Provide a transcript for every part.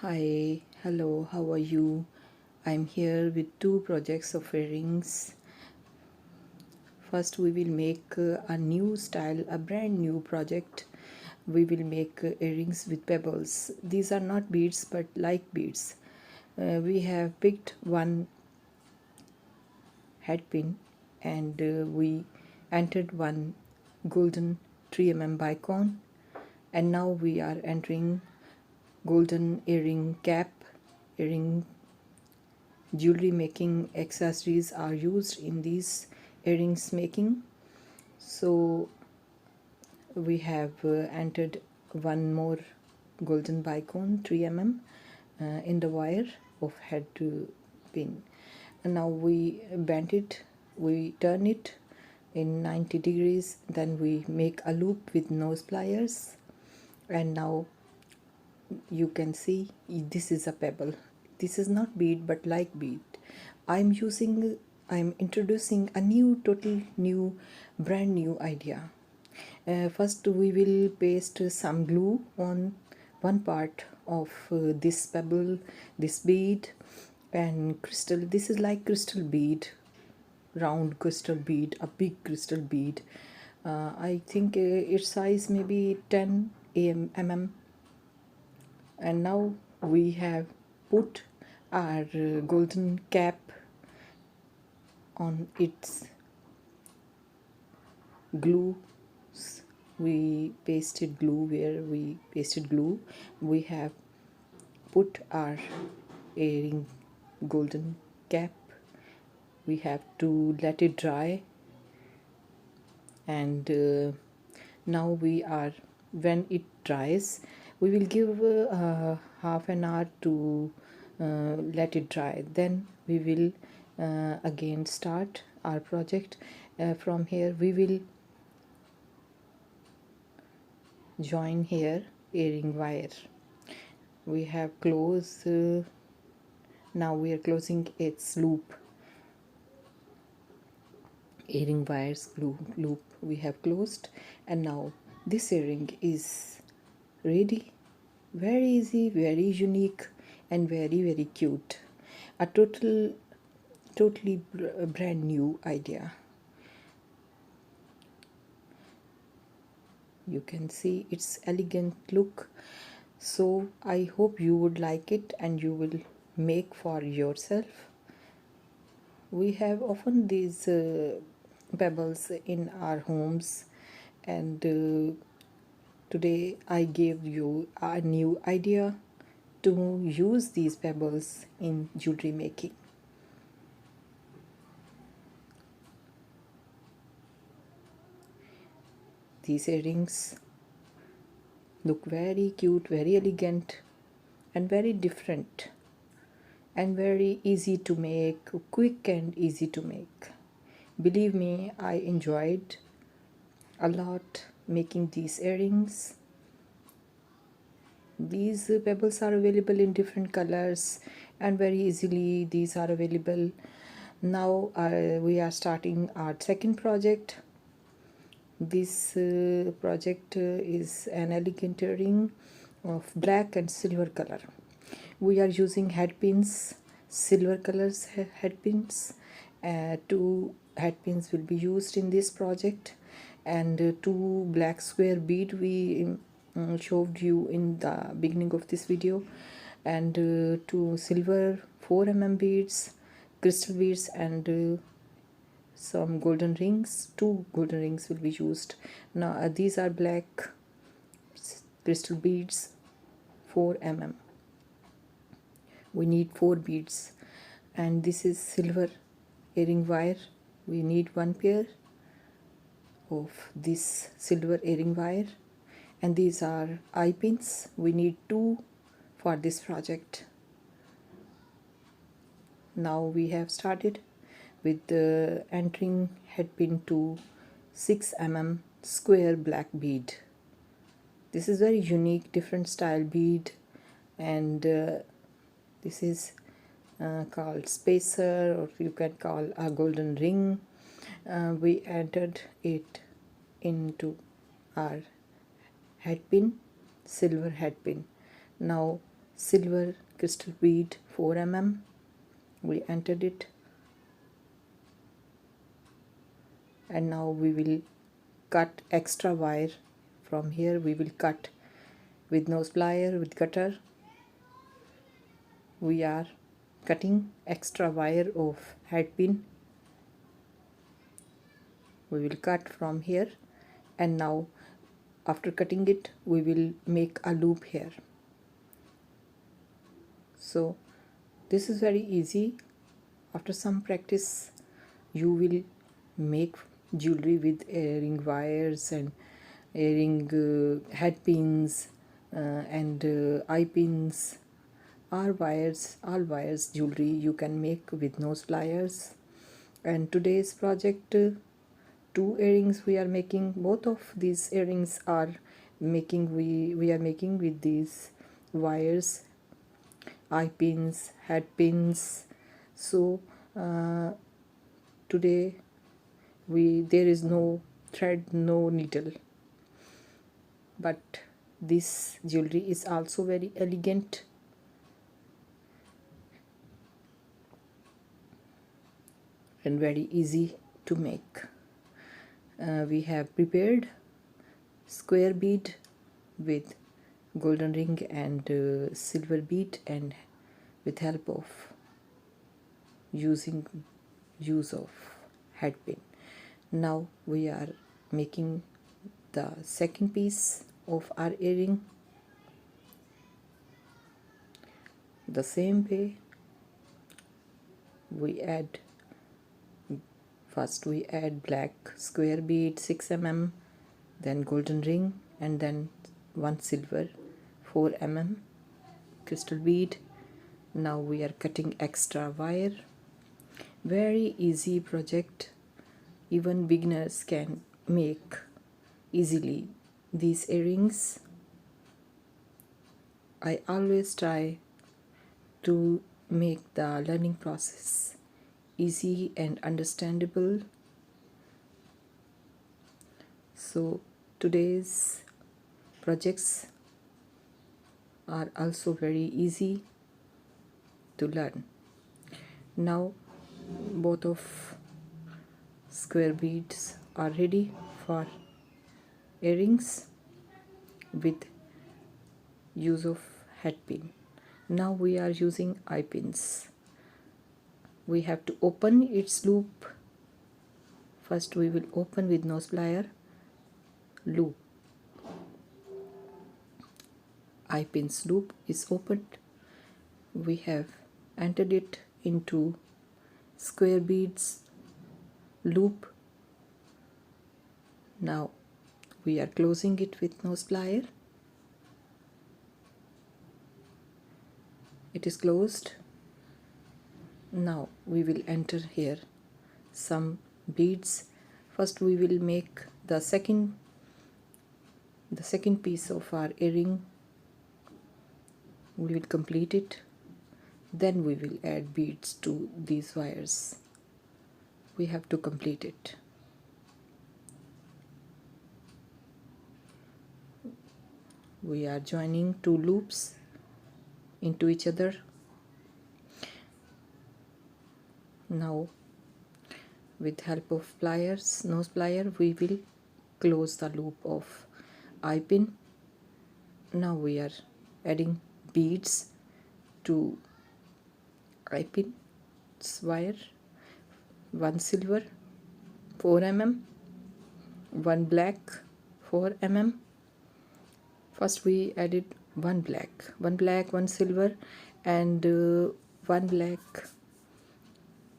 Hi, hello, how are you? I'm here with two projects of earrings. First, we will make a new style, a brand new project. We will make earrings with pebbles. These are not beads but like beads. We have picked one head pin and we entered one golden 3 mm bicone, and now we are entering golden earring cap. Earring jewelry making accessories are used in these earrings making. So we have entered one more golden bicone 3 mm in the wire of head to pin, and now we bend it, we turn it in 90 degrees, then we make a loop with nose pliers, and now you can see this is a pebble. This is not bead but like bead. I'm introducing a new, total new, brand new idea. First we will paste some glue on one part of this pebble, this bead, and crystal. This is like crystal bead, round crystal bead, a big crystal bead. I think its size maybe 10 mm. And now we have put our golden cap on its glue. We pasted glue where we pasted glue. We have put our earring golden cap. We have to let it dry, and now we are, when it dries, we will give half an hour to let it dry. Then we will again start our project. From here we will join here earring wire. We have closed, now we are closing its loop. Earring wires glue loop we have closed, and now this earring is ready. Very easy, very unique, and very cute. A totally brand new idea. You can see its elegant look. So I hope you would like it and you will make for yourself. We have often these pebbles in our homes, and today I gave you a new idea to use these pebbles in jewelry making. These earrings look very cute, very elegant, and very different, and very easy to make, quick and easy to make. Believe me, I enjoyed a lot making these earrings. These pebbles are available in different colors, and very easily these are available. Now we are starting our second project. This project is an elegant earring of black and silver color. We are using head pins, silver colors head pins. Two head pins will be used in this project, and two black square bead we showed you in the beginning of this video, and two silver 4 mm beads, crystal beads, and some golden rings. Two golden rings will be used. Now these are black crystal beads, 4 mm. We need 4 beads, and this is silver earring wire. We need 1 pair of this silver earring wire, and these are eye pins. We need 2 for this project. Now we have started with entering head pin to 6 mm square black bead. This is very unique, different style bead, and this is called spacer, or you can call a golden ring. We entered it into our head pin, silver head pin. Now silver crystal bead 4 mm. We entered it, and now we will cut extra wire from here. We will cut with nose plier, with cutter. We are cutting extra wire of head pin. We will cut from here, and now after cutting it we will make a loop here. So this is very easy. After some practice you will make jewelry with earring wires and earring head pins and eye pins. All wires jewelry you can make with nose pliers. And today's project, 2 earrings we are making. Both of these earrings are making, we are making with these wires, eye pins, head pins. So today there is no thread, no needle, but this jewelry is also very elegant. And very easy to make. We have prepared square bead with golden ring and silver bead, and with help of use of head pin. Now we are making the second piece of our earring. The same way we add, first we add black square bead 6 mm, then golden ring, and then one silver 4 mm crystal bead. Now we are cutting extra wire. Very easy project. Even beginners can make easily these earrings. I always try to make the learning process easy and understandable. So today's projects are also very easy to learn. Now both of square beads are ready for earrings with use of head pin. Now we are using eye pins. We have to open its loop. First we will open with nose plier loop. Eye pin's loop is opened. We have entered it into square beads loop. Now we are closing it with nose plier. It is closed. Now we will enter here some beads. First we will make the second piece of our earring. We will complete it. Then we will add beads to these wires. We have to complete it. We are joining 2 loops into each other. Now with help of pliers, nose plier, we will close the loop of eye pin. Now we are adding beads to eye pin's wire. One silver 4 mm, one black 4 mm. First we added one black, one silver, and one black.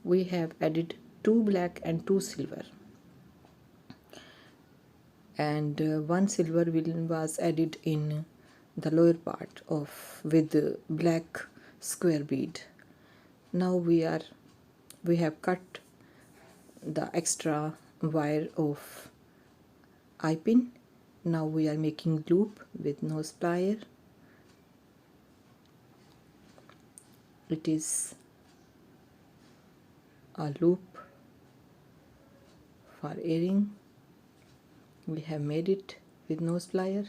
We have added 2 black and 2 silver, and one silver was added in the lower part of with the black square bead. Now we have cut the extra wire of eye pin. Now we are making loop with nose plier. It is a loop for earring. We have made it with nose plier.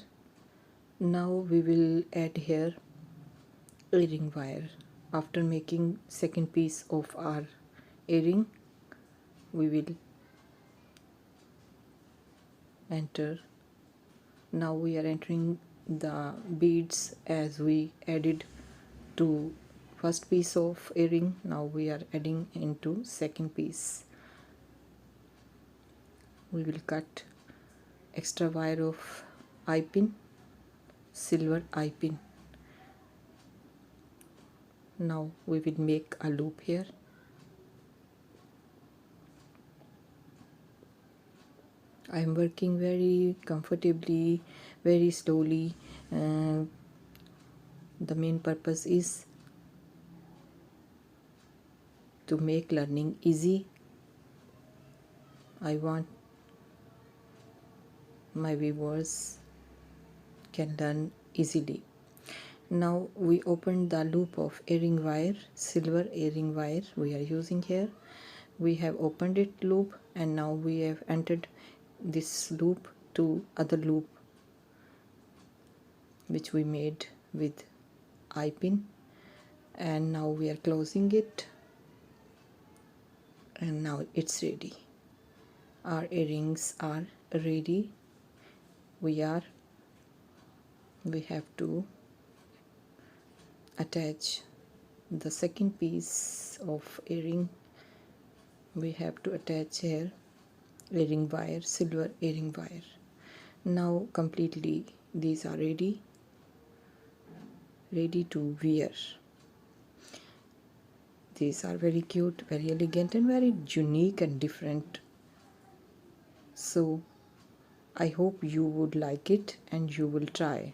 Now we will add here earring wire. After making second piece of our earring, we will enter. Now we are entering the beads as we added to first piece of earring. Now we are adding into second piece. We will cut extra wire of eye pin, silver eye pin. Now we will make a loop here. I am working very comfortably, very slowly. The main purpose is to make learning easy. I want my viewers can learn easily. Now we open the loop of earring wire, silver earring wire we are using here. We have opened it loop, and now we have entered this loop to other loop which we made with eye pin, and now we are closing it, and now it's ready. Our earrings are ready. We have to attach the second piece of earring. We have to attach here earring wire, silver earring wire. Now completely these are ready to wear. These are very cute, very elegant, and very unique and different. So I hope you would like it and you will try.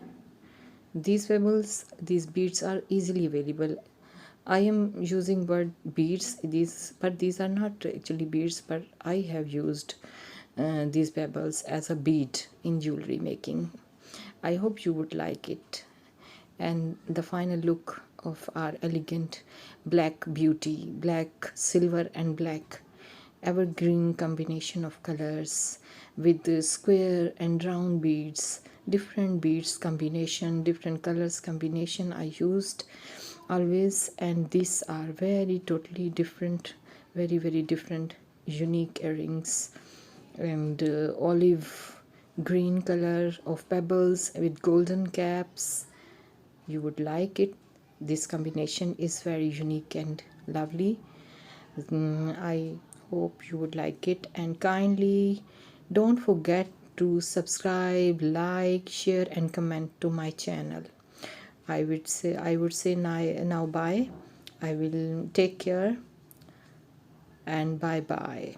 These pebbles, these beads are easily available. I am using word beads, but these are not actually beads, but I have used these pebbles as a bead in jewelry making. I hope you would like it. And the final look of our elegant black beauty, black, silver and black evergreen combination of colors with the square and round beads, different beads combination, different colors combination I used always, and these are very totally different, very different, unique earrings. And olive green color of pebbles with golden caps. You would like it. This combination is very unique and lovely. I hope you would like it, and kindly don't forget to subscribe, like, share and comment to my channel. I would say now bye. I will take care and bye bye.